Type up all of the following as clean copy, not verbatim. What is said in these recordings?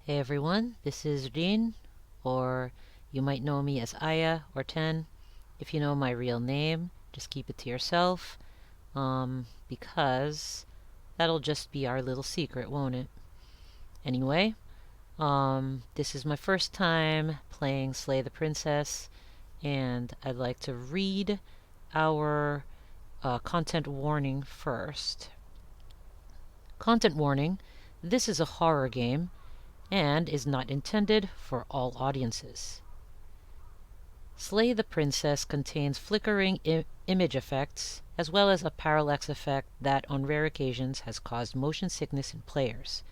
Hey everyone, this is RINe, or you might know me as Aya or Ten. If you know my real name, just keep it to yourself, because that'll just be our little secret, won't it? Anyway, this is my first time playing Slay the Princess, and I'd like to read our content warning first. Content warning, this is a horror game and is not intended for all audiences. Slay the Princess contains flickering image effects, as well as a parallax effect that on rare occasions has caused motion sickness in players.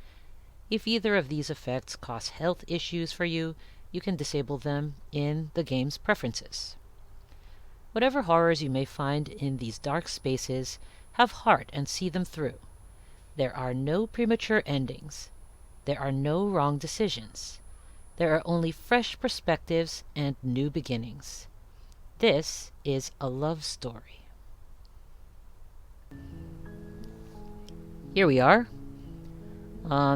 If either of these effects cause health issues for you, you can disable them in the game's preferences. Whatever horrors you may find in these dark spaces, have heart and see them through. There are no premature endings. There are no wrong decisions. There are only fresh perspectives and new beginnings. This is a love story. Here we are.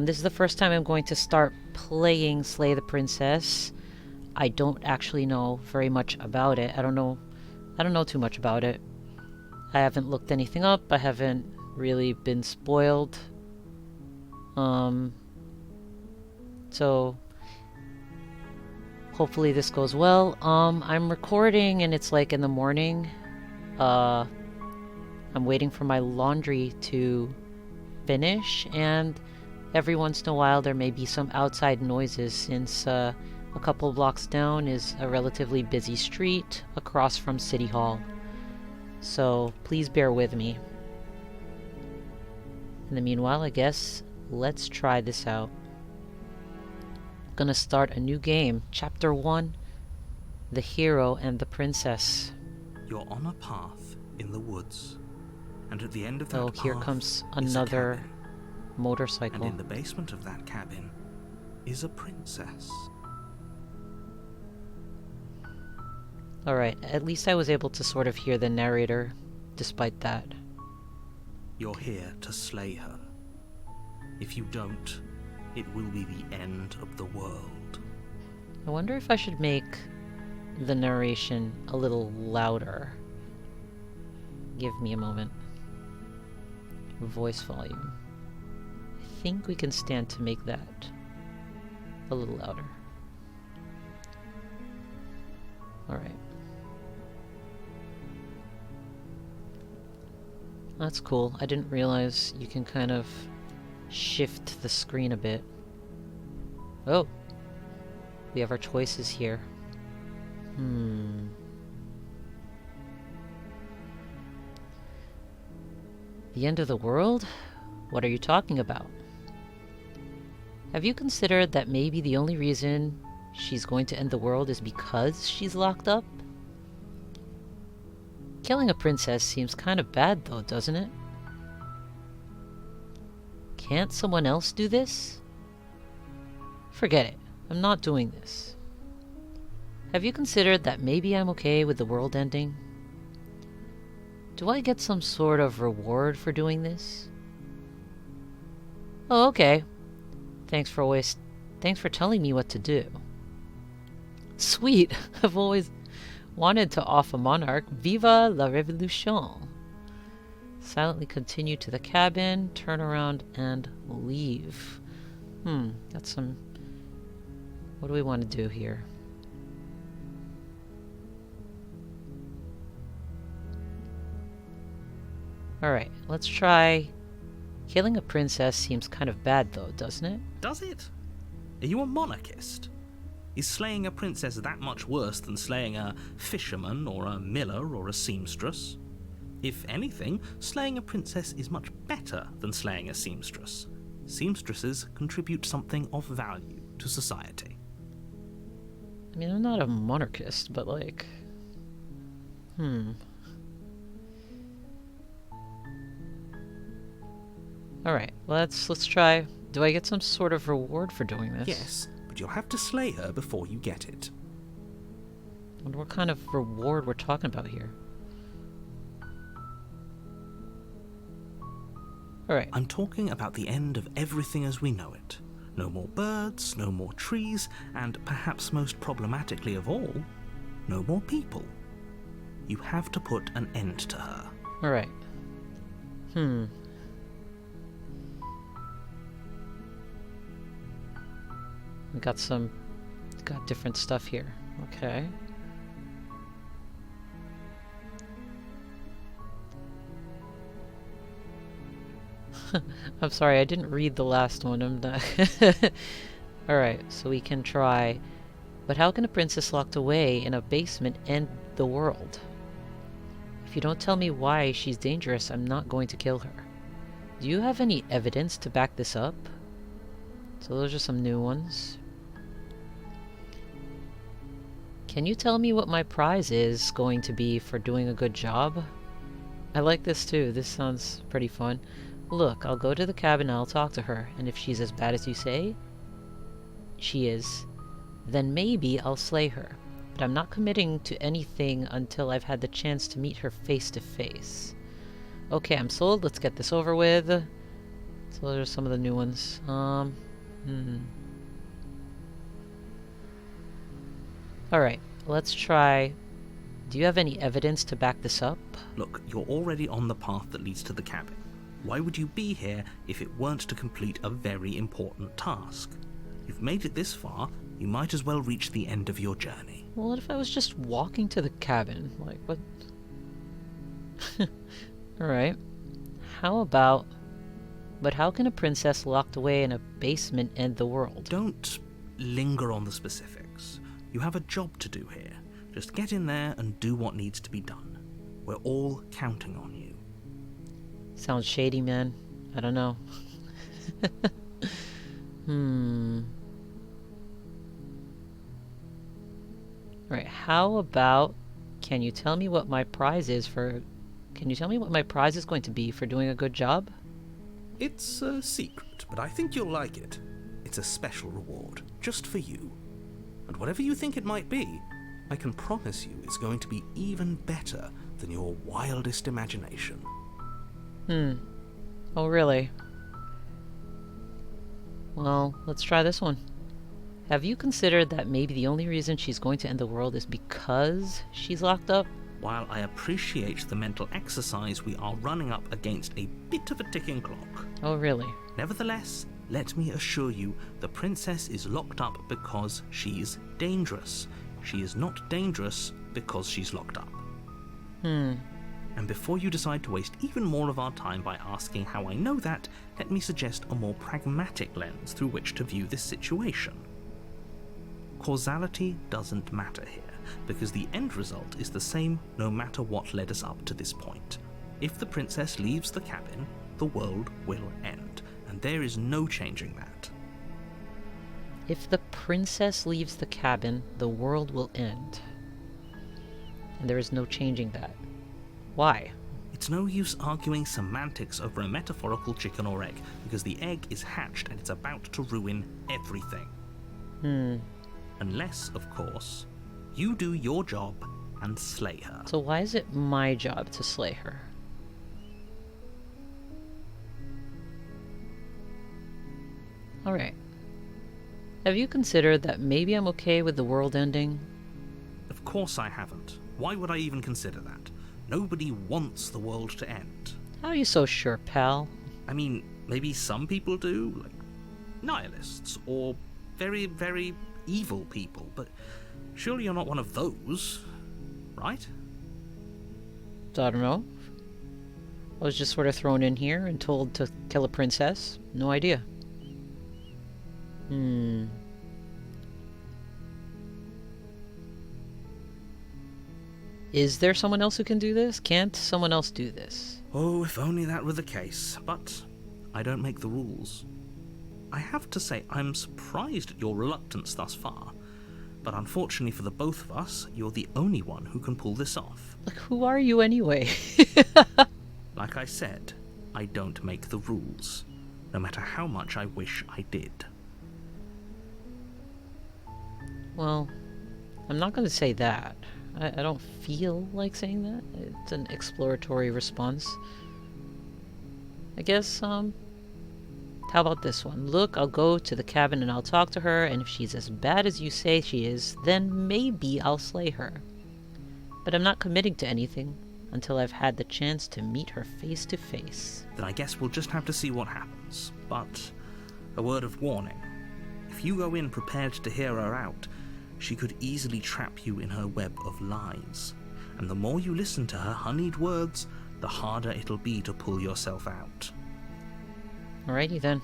This is the first time I'm going to start playing Slay the Princess. I don't actually know very much about it. I don't know too much about it. I haven't looked anything up. I haven't really been spoiled. So hopefully this goes well. I'm recording and it's like in the morning. I'm waiting for my laundry to finish, and every once in a while there may be some outside noises since a couple blocks down is a relatively busy street across from City Hall. So please bear with me. In the meanwhile, I guess let's try this out. Gonna start a new game. Chapter 1, The Hero and the Princess. You're on a path in the woods, and at the end of that Oh, path here comes is a another cabin. motorcycle. And in the basement of that cabin is a princess. Alright, at least I was able to sort of hear the narrator despite that. You're here to slay her. If you don't, it will be the end of the world. I wonder if I should make the narration a little louder. Give me a moment. Voice volume. I think we can stand to make that a little louder. Alright. That's cool. I didn't realize you can kind of shift the screen a bit. Oh! We have our choices here. The end of the world? What are you talking about? Have you considered that maybe the only reason she's going to end the world is because she's locked up? Killing a princess seems kind of bad though, doesn't it? Can't someone else do this? Forget it. I'm not doing this. Have you considered that maybe I'm okay with the world ending? Do I get some sort of reward for doing this? Oh, okay. Thanks for telling me what to do. Sweet. I've always wanted to off a monarch. Viva la Revolution. Silently continue to the cabin, turn around, and leave. That's some... What do we want to do here? Alright, let's try... Killing a princess seems kind of bad though, doesn't it? Does it? Are you a monarchist? Is slaying a princess that much worse than slaying a fisherman or a miller or a seamstress? If anything, slaying a princess is much better than slaying a seamstress. Seamstresses contribute something of value to society. I mean, I'm not a monarchist, but like... Alright, let's try... Do I get some sort of reward for doing this? Yes, but you'll have to slay her before you get it. I wonder what kind of reward we're talking about here. Alright. I'm talking about the end of everything as we know it. No more birds, no more trees, and perhaps most problematically of all, no more people. You have to put an end to her. Alright. We got different stuff here. Okay. I'm sorry, I didn't read the last one. I'm not. Alright, so we can try. But how can a princess locked away in a basement end the world? If you don't tell me why she's dangerous, I'm not going to kill her. Do you have any evidence to back this up? So those are some new ones. Can you tell me what my prize is going to be for doing a good job? I like this too. This sounds pretty fun. Look, I'll go to the cabin and I'll talk to her, and if she's as bad as you say she is, then maybe I'll slay her. But I'm not committing to anything until I've had the chance to meet her face to face. Okay, I'm sold. Let's get this over with. So those are some of the new ones. Alright, let's try. Do you have any evidence to back this up? Look, you're already on the path that leads to the cabin. Why would you be here if it weren't to complete a very important task? You've made it this far, you might as well reach the end of your journey. Well, what if I was just walking to the cabin? Like, what? Alright. How about... But how can a princess locked away in a basement end the world? Don't linger on the specifics. You have a job to do here. Just get in there and do what needs to be done. We're all counting on you. Sounds shady, man. I don't know. Alright, how about... Can you tell me what my prize is for... Can you tell me what my prize is going to be for doing a good job? It's a secret, but I think you'll like it. It's a special reward, just for you. And whatever you think it might be, I can promise you it's going to be even better than your wildest imagination. Oh, really? Well, let's try this one. Have you considered that maybe the only reason she's going to end the world is because she's locked up? While I appreciate the mental exercise, we are running up against a bit of a ticking clock. Oh, really? Nevertheless, let me assure you, the princess is locked up because she's dangerous. She is not dangerous because she's locked up. And before you decide to waste even more of our time by asking how I know that, let me suggest a more pragmatic lens through which to view this situation. Causality doesn't matter here, because the end result is the same no matter what led us up to this point. If the princess leaves the cabin, the world will end, and there is no changing that. If the princess leaves the cabin, the world will end. And there is no changing that. Why? It's no use arguing semantics over a metaphorical chicken or egg, because the egg is hatched and it's about to ruin everything. Unless, of course, you do your job and slay her. So why is it my job to slay her? Alright. Have you considered that maybe I'm okay with the world ending? Of course I haven't. Why would I even consider that? Nobody wants the world to end. How are you so sure, pal? I mean, maybe some people do, like nihilists, or very, very evil people, but surely you're not one of those, right? I don't know. I was just sort of thrown in here and told to kill a princess. No idea. Is there someone else who can do this? Can't someone else do this? Oh, if only that were the case, but I don't make the rules. I have to say, I'm surprised at your reluctance thus far, but unfortunately for the both of us, you're the only one who can pull this off. Like, who are you anyway? Like I said, I don't make the rules, no matter how much I wish I did. Well, I'm not going to say that. I don't feel like saying that. It's an exploratory response. I guess, tell How about this one? Look, I'll go to the cabin and I'll talk to her, and if she's as bad as you say she is, then maybe I'll slay her. But I'm not committing to anything until I've had the chance to meet her face to face. Then I guess we'll just have to see what happens. But a word of warning. If you go in prepared to hear her out, she could easily trap you in her web of lies. And the more you listen to her honeyed words, the harder it'll be to pull yourself out. Alrighty then.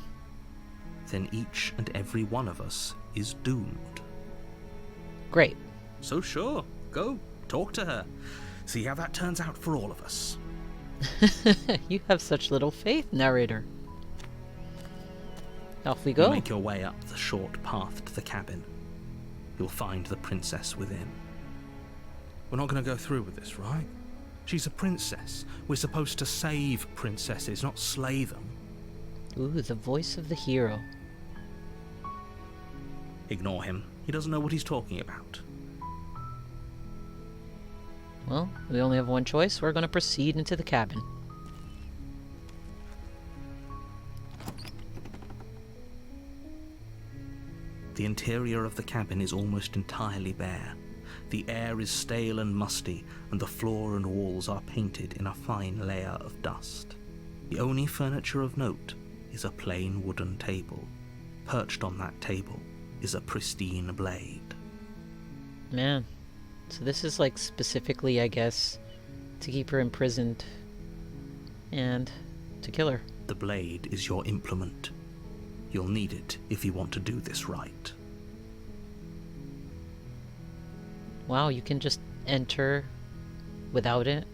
Then each and every one of us is doomed. Great. So sure, go, talk to her. See how that turns out for all of us. You have such little faith, narrator. Off we You go. make your way up the short path to the cabin. You'll find the princess within. We're not going to go through with this, right? She's a princess. We're supposed to save princesses, not slay them. Ooh, the voice of the hero. Ignore him. He doesn't know what he's talking about. Well, we only have one choice. We're going to proceed into the cabin. The interior of the cabin is almost entirely bare. The air is stale and musty, and the floor and walls are painted in a fine layer of dust. The only furniture of note is a plain wooden table. Perched on that table is a pristine blade. Man. So this is like specifically, I guess, to keep her imprisoned and to kill her. The blade is your implement. You'll need it if you want to do this right. Wow, you can just enter without it?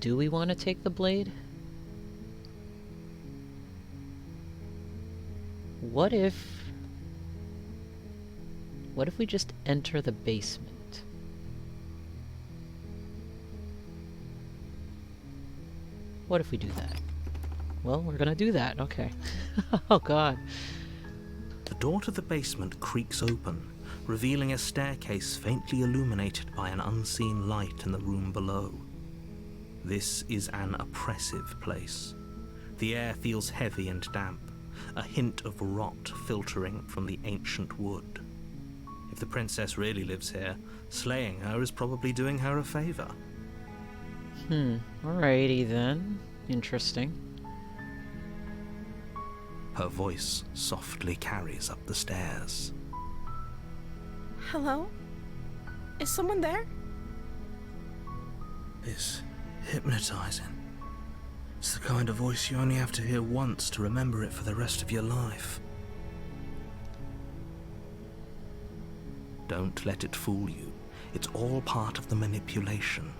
Do we want to take the blade? What if we just enter the basement? What if we do that? Well, we're gonna do that, okay. Oh god. The door to the basement creaks open, revealing a staircase faintly illuminated by an unseen light in the room below. This is an oppressive place. The air feels heavy and damp, a hint of rot filtering from the ancient wood. If the princess really lives here, slaying her is probably doing her a favor. Alrighty then. Interesting. Her voice softly carries up the stairs. Hello? Is someone there? It's hypnotizing. It's the kind of voice you only have to hear once to remember it for the rest of your life. Don't let it fool you. It's all part of the manipulation.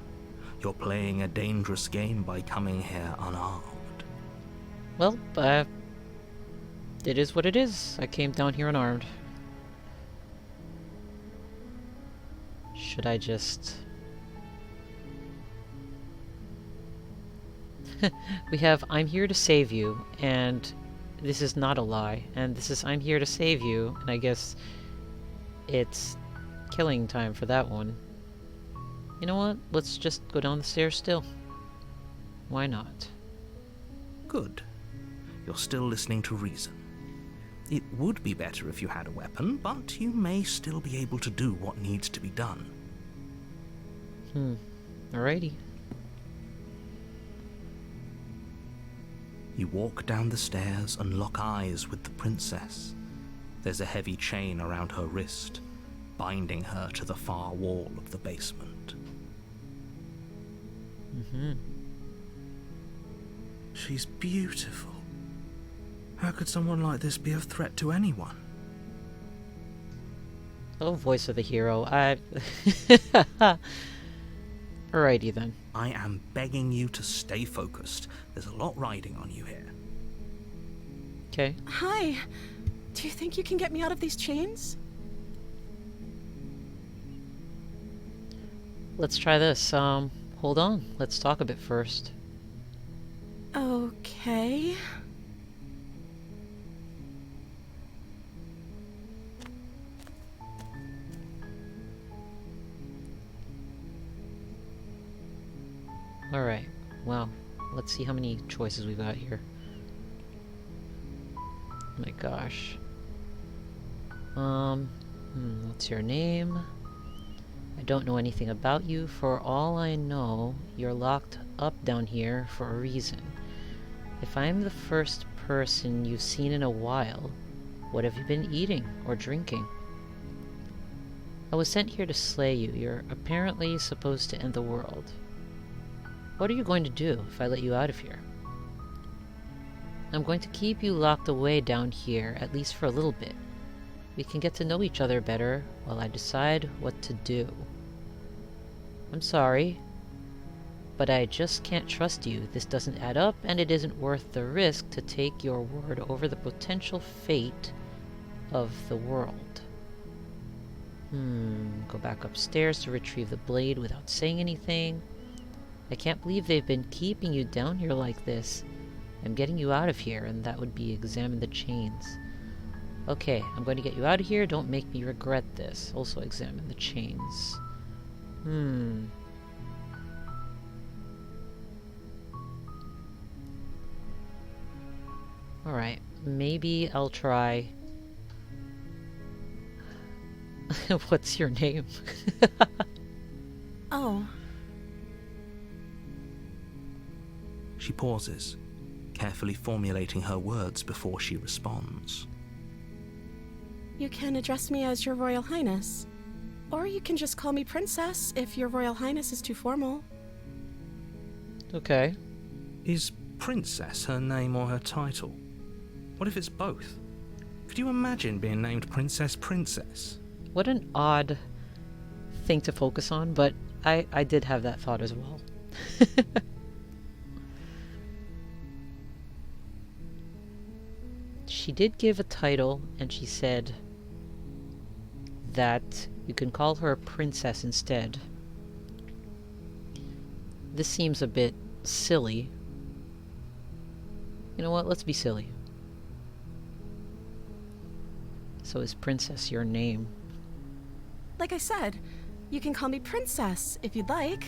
You're playing a dangerous game by coming here unarmed. Well, it is what it is. I came down here unarmed. Should I just... We have, I'm here to save you, and this is not a lie, and this is, I'm here to save you, and I guess it's killing time for that one. You know what? Let's just go down the stairs still. Why not? Good. You're still listening to reason. It would be better if you had a weapon, but you may still be able to do what needs to be done. Alrighty. You walk down the stairs and lock eyes with the princess. There's a heavy chain around her wrist, binding her to the far wall of the basement. She's beautiful. How could someone like this be a threat to anyone? Oh, voice of the hero. Alrighty then. I am begging you to stay focused. There's a lot riding on you here. Okay. Hi. Do you think you can get me out of these chains? Let's try this. Hold on. Let's talk a bit first. Okay. Alright, well, let's see how many choices we've got here. Oh my gosh. What's your name? I don't know anything about you. For all I know, you're locked up down here for a reason. If I'm the first person you've seen in a while, what have you been eating or drinking? I was sent here to slay you. You're apparently supposed to end the world. What are you going to do if I let you out of here? I'm going to keep you locked away down here, at least for a little bit. We can get to know each other better while I decide what to do. I'm sorry, but I just can't trust you. This doesn't add up, and it isn't worth the risk to take your word over the potential fate of the world. Go back upstairs to retrieve the blade without saying anything. I can't believe they've been keeping you down here like this. I'm getting you out of here, and that would be examine the chains. Okay, I'm going to get you out of here. Don't make me regret this. Also examine the chains. Alright, maybe I'll try... What's your name? Oh. She pauses, carefully formulating her words before she responds. You can address me as Your Royal Highness. Or you can just call me Princess if Your Royal Highness is too formal. Okay. Is Princess her name or her title? What if it's both? Could you imagine being named Princess Princess? What an odd thing to focus on, but I did have that thought as well. She did give a title, and she said that you can call her a princess instead. This seems a bit silly. You know what? Let's be silly. So is Princess your name? Like I said, you can call me Princess if you'd like.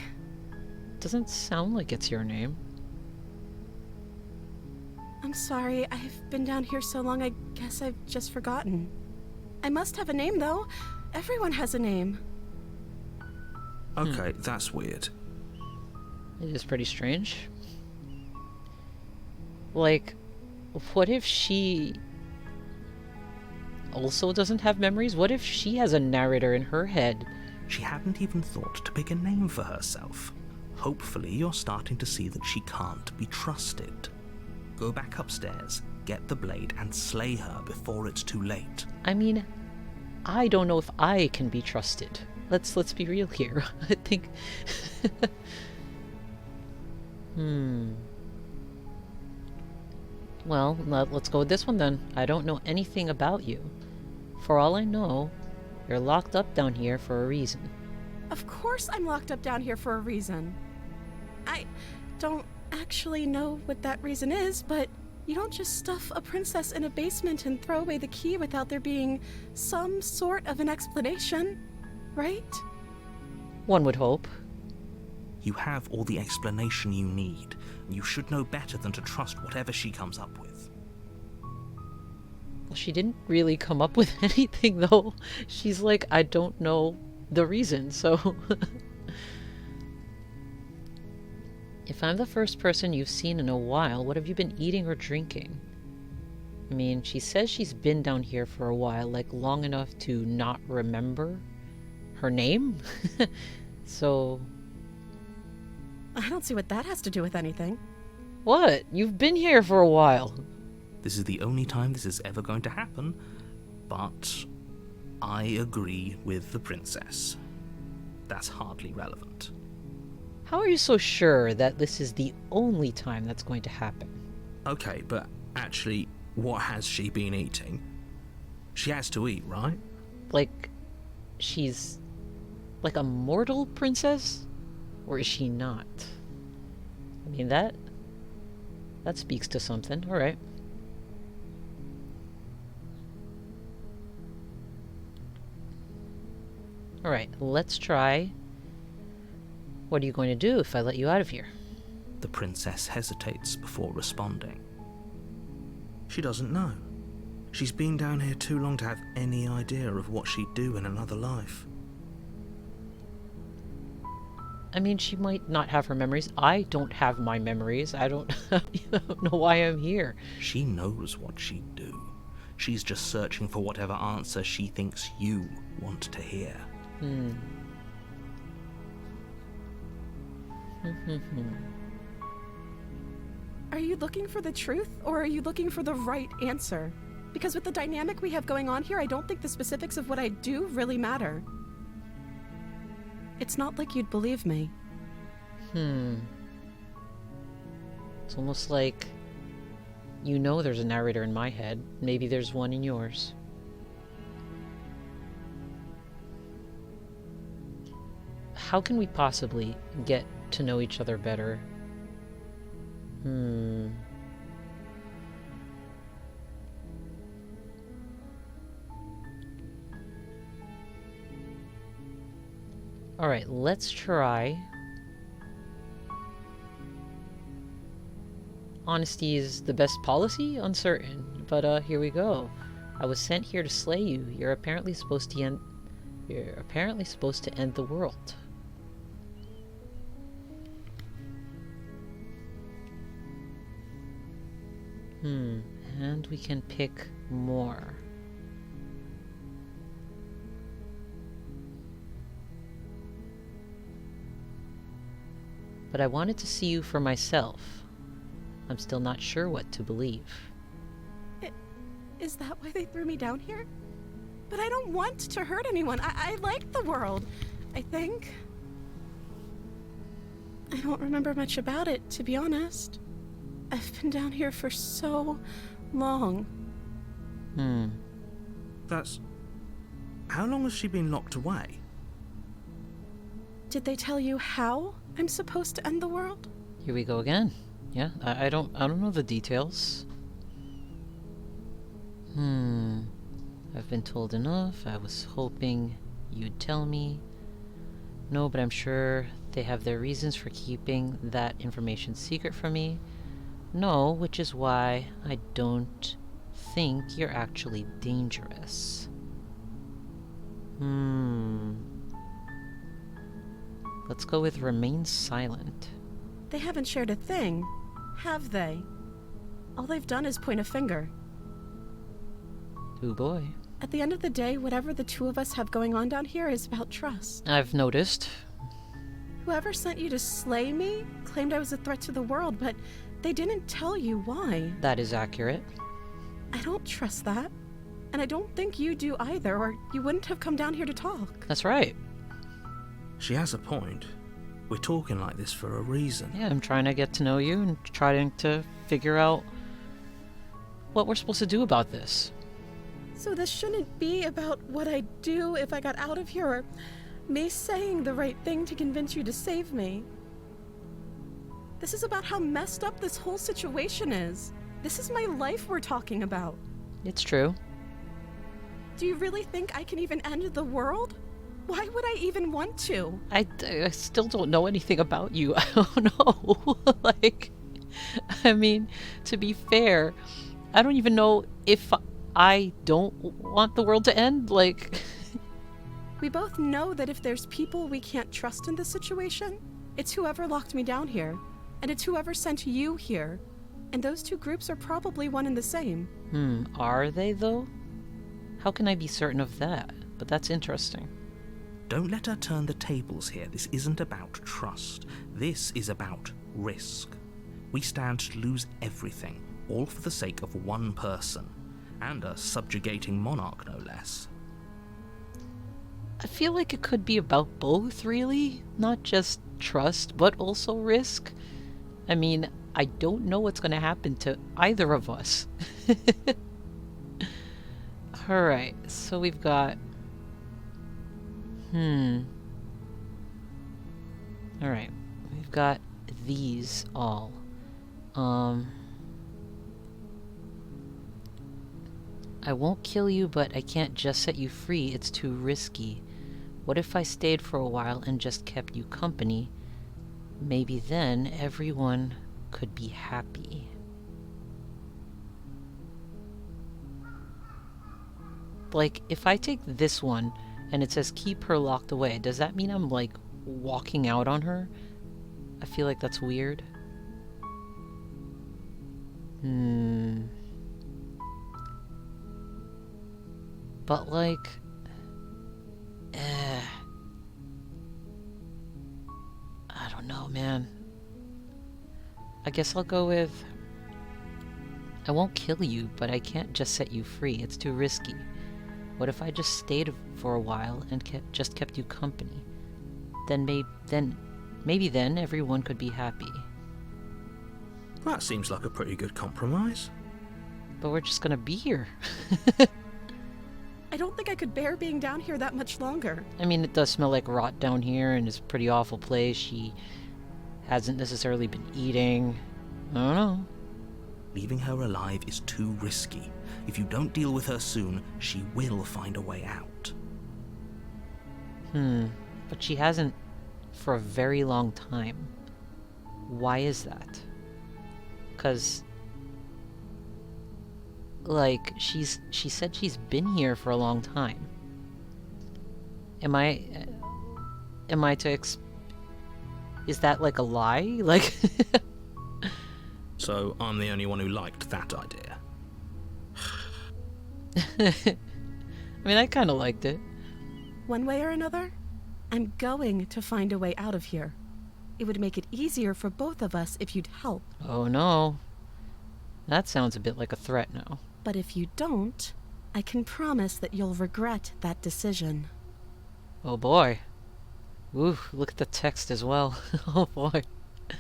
Doesn't sound like it's your name. I'm sorry, I've been down here so long I guess I've just forgotten. I must have a name, though. Everyone has a name. Okay, that's weird. It is pretty strange. Like, what if she also doesn't have memories? What if she has a narrator in her head? She hadn't even thought to pick a name for herself. Hopefully you're starting to see that she can't be trusted. Go back upstairs, get the blade, and slay her before it's too late. I mean, I don't know if I can be trusted. Let's be real here. I think... Well, let's go with this one then. I don't know anything about you. For all I know, you're locked up down here for a reason. Of course I'm locked up down here for a reason. I don't actually know what that reason is, but you don't just stuff a princess in a basement and throw away the key without there being some sort of an explanation, right? One would hope. You have all the explanation you need. You should know better than to trust whatever she comes up with. Well, she didn't really come up with anything, though. She's like, I don't know the reason, so... If I'm the first person you've seen in a while, what have you been eating or drinking? I mean, she says she's been down here for a while, like long enough to not remember her name? So... I don't see what that has to do with anything. What? You've been here for a while. This is the only time this is ever going to happen, but I agree with the princess. That's hardly relevant. How are you so sure that this is the only time that's going to happen? Okay, but actually, what has she been eating? She has to eat, right? Like, she's like a mortal princess? Or is she not? I mean, that speaks to something. Alright. Alright, let's try. What are you going to do if I let you out of here? The princess hesitates before responding. She doesn't know. She's been down here too long to have any idea of what she'd do in another life. I mean, she might not have her memories. I don't have my memories. I don't know why I'm here. She knows what she'd do. She's just searching for whatever answer she thinks you want to hear. Are you looking for the truth, or are you looking for the right answer? Because with the dynamic we have going on here, I don't think the specifics of what I do really matter. It's not like you'd believe me. It's almost like you know there's a narrator in my head. Maybe there's one in yours. How can we possibly get to know each other better? Alright, let's try. Honesty is the best policy? Uncertain. But here we go. I was sent here to slay you. You're apparently supposed to end the world. And we can pick more. But I wanted to see you for myself. I'm still not sure what to believe. Is that why they threw me down here? But I don't want to hurt anyone. I like the world, I think. I don't remember much about it, to be honest. I've been down here for so long. That's... How long has she been locked away? Did they tell you how I'm supposed to end the world? Here we go again. Yeah, I don't know the details. I've been told enough. I was hoping you'd tell me. No, but I'm sure they have their reasons for keeping that information secret from me. No, which is why I don't think you're actually dangerous. Let's go with remain silent. They haven't shared a thing, have they? All they've done is point a finger. Oh boy. At the end of the day, whatever the two of us have going on down here is about trust. I've noticed. Whoever sent you to slay me claimed I was a threat to the world, but they didn't tell you why. That is accurate. I don't trust that. And I don't think you do either, or you wouldn't have come down here to talk. That's right. She has a point. We're talking like this for a reason. Yeah, I'm trying to get to know you and trying to figure out what we're supposed to do about this. So this shouldn't be about what I'd do if I got out of here, or me saying the right thing to convince you to save me. This is about how messed up this whole situation is. This is my life we're talking about. It's true. Do you really think I can even end the world? Why would I even want to? I still don't know anything about you. I don't know. Like, I mean, to be fair, I don't even know if I don't want the world to end. Like, we both know that if there's people we can't trust in this situation, it's whoever locked me down here, and it's whoever sent you here. And those two groups are probably one and the same. Are they though? How can I be certain of that? But that's interesting. Don't let her turn the tables here. This isn't about trust. This is about risk. We stand to lose everything, all for the sake of one person, and a subjugating monarch, no less. I feel like it could be about both, really. Not just trust, but also risk. I mean, I don't know what's going to happen to either of us. Alright, so we've got... Alright, we've got these all. I won't kill you, but I can't just set you free. It's too risky. What if I stayed for a while and just kept you company? Maybe then everyone could be happy. Like, if I take this one and it says keep her locked away, does that mean I'm, like, walking out on her? I feel like that's weird. But, like, I don't know, man. I guess I'll go with, I won't kill you, but I can't just set you free. It's too risky. What if I just stayed for a while and just kept you company? Then maybe then everyone could be happy. That seems like a pretty good compromise. But we're just gonna be here. I don't think I could bear being down here that much longer. I mean, it does smell like rot down here, and it's a pretty awful place. She hasn't necessarily been eating. I don't know. Leaving her alive is too risky. If you don't deal with her soon, she will find a way out. But she hasn't for a very long time. Why is that? 'Cause, like, she said she's been here for a long time. Am I to is that like a lie? Like So I'm the only one who liked that idea. I mean, I kind of liked it. One way or another, I'm going to find a way out of here. It would make it easier for both of us if you'd help. Oh no. That sounds a bit like a threat now. But if you don't, I can promise that you'll regret that decision. Oh boy. Ooh, look at the text as well. Oh boy.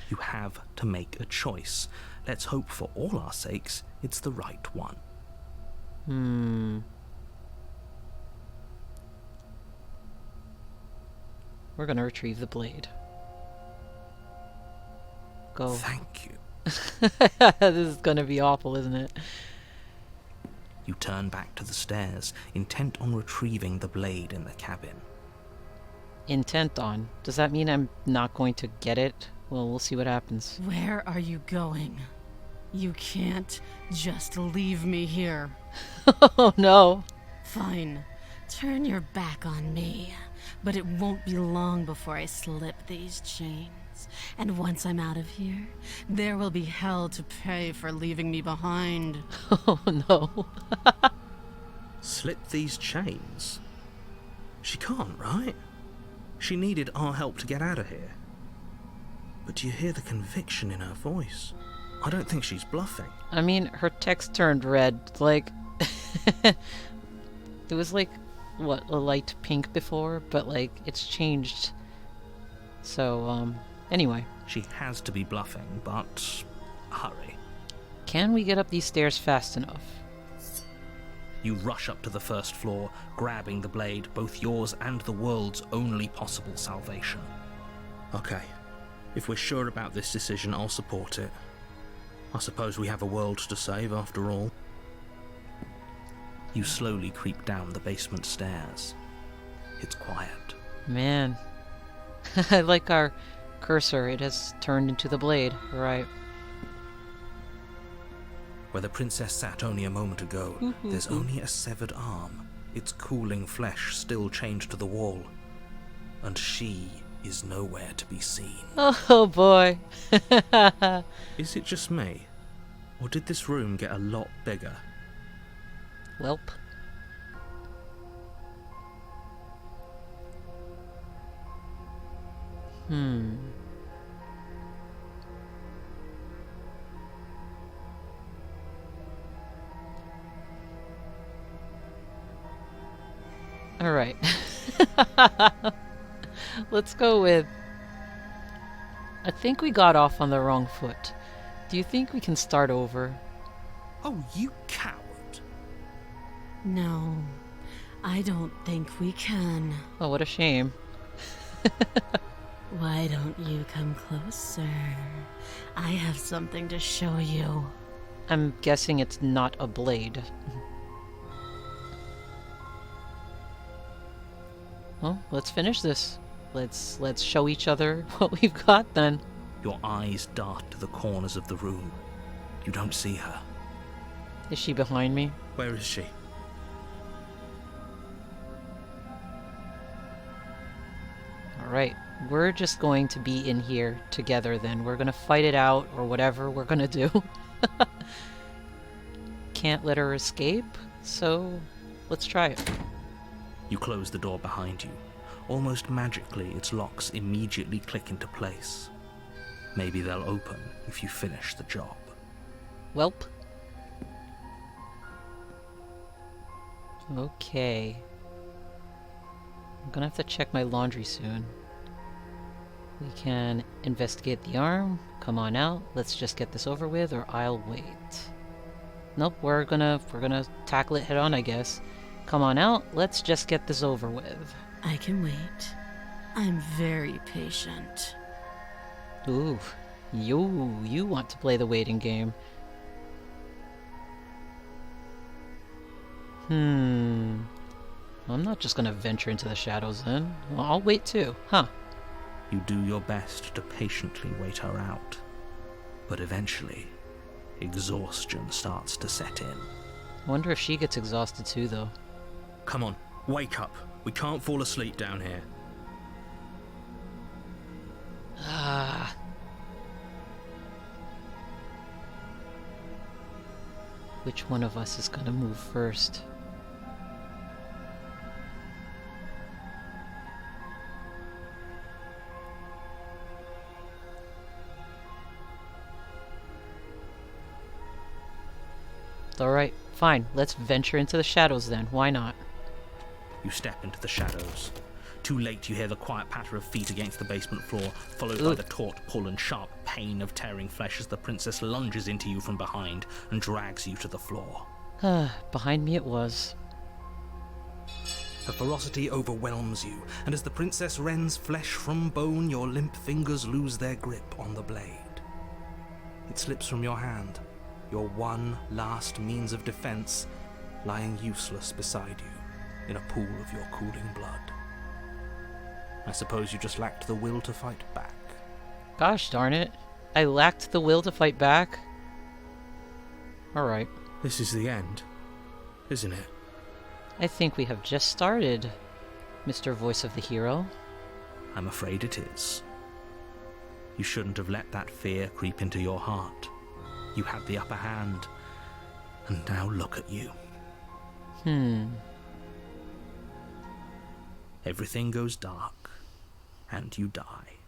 You have to make a choice. Let's hope for all our sakes it's the right one. We're gonna retrieve the blade. Go. Thank you. This is gonna be awful, isn't it? You turn back to the stairs, intent on retrieving the blade in the cabin. Intent on. Does that mean I'm not going to get it? Well, we'll see what happens. Where are you going? You can't just leave me here. Oh no. Fine. Turn your back on me. But it won't be long before I slip these chains. And once I'm out of here, there will be hell to pay for leaving me behind. Oh no. Slip these chains? She can't, right? She needed our help to get out of here. But do you hear the conviction in her voice? I don't think she's bluffing. I mean, her text turned red. Like, it was like, what, a light pink before? But, like, it's changed. So, anyway. She has to be bluffing, but hurry. Can we get up these stairs fast enough? You rush up to the first floor, grabbing the blade, both yours and the world's only possible salvation. Okay, if we're sure about this decision, I'll support it. I suppose we have a world to save after all. You slowly creep down the basement stairs. It's quiet. Man. I like our cursor. It has turned into the blade. Right. Where the princess sat only a moment ago, there's only a severed arm, its cooling flesh still chained to the wall. And she is nowhere to be seen. Oh boy. Is it just me? Or did this room get a lot bigger? Welp. Alright. Let's go with... I think we got off on the wrong foot. Do you think we can start over? Oh, you coward! No, I don't think we can. Oh, what a shame. Why don't you come closer? I have something to show you. I'm guessing it's not a blade. Well, let's finish this. Let's show each other what we've got then. Your eyes dart to the corners of the room. You don't see her. Is she behind me? Where is she? Alright, we're just going to be in here together then. We're gonna fight it out, or whatever we're gonna do. Can't let her escape, so let's try it. You close the door behind you. Almost magically, its locks immediately click into place. Maybe they'll open if you finish the job. Welp. Okay. I'm gonna have to check my laundry soon. We can investigate the arm. Come on out. Let's just get this over with, or I'll wait. Nope, we're gonna tackle it head on, I guess. Come on out. Let's just get this over with. I can wait. I'm very patient. Ooh, you want to play the waiting game. I'm not just gonna venture into the shadows then. Well, I'll wait too, huh? You do your best to patiently wait her out. But eventually, exhaustion starts to set in. I wonder if she gets exhausted too, though. Come on, wake up. We can't fall asleep down here. Ah. Which one of us is gonna move first? Alright, fine. Let's venture into the shadows then. Why not? You step into the shadows. Too late, you hear the quiet patter of feet against the basement floor, followed by the taut pull and sharp pain of tearing flesh as the princess lunges into you from behind and drags you to the floor. Behind me it was. Her ferocity overwhelms you, and as the princess rends flesh from bone, your limp fingers lose their grip on the blade. It slips from your hand, your one last means of defense lying useless beside you in a pool of your cooling blood. I suppose you just lacked the will to fight back. Gosh darn it. I lacked the will to fight back. Alright. This is the end, isn't it? I think we have just started, Mr. Voice of the Hero. I'm afraid it is. You shouldn't have let that fear creep into your heart. You had the upper hand, and now look at you. Everything goes dark, and you die.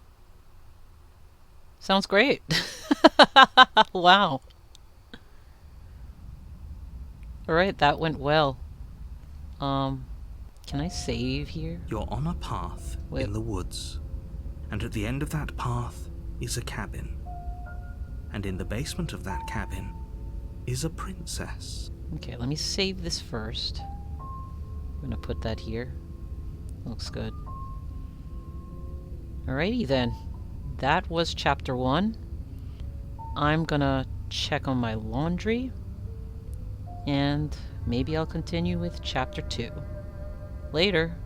Sounds great. Wow. Alright, that went well. Can I save here? You're on a path in the woods, and at the end of that path is a cabin. And in the basement of that cabin is a princess. Okay, let me save this first. I'm gonna put that here. Looks good. Alrighty then. That was chapter 1. I'm gonna check on my laundry. And maybe I'll continue with chapter 2. Later.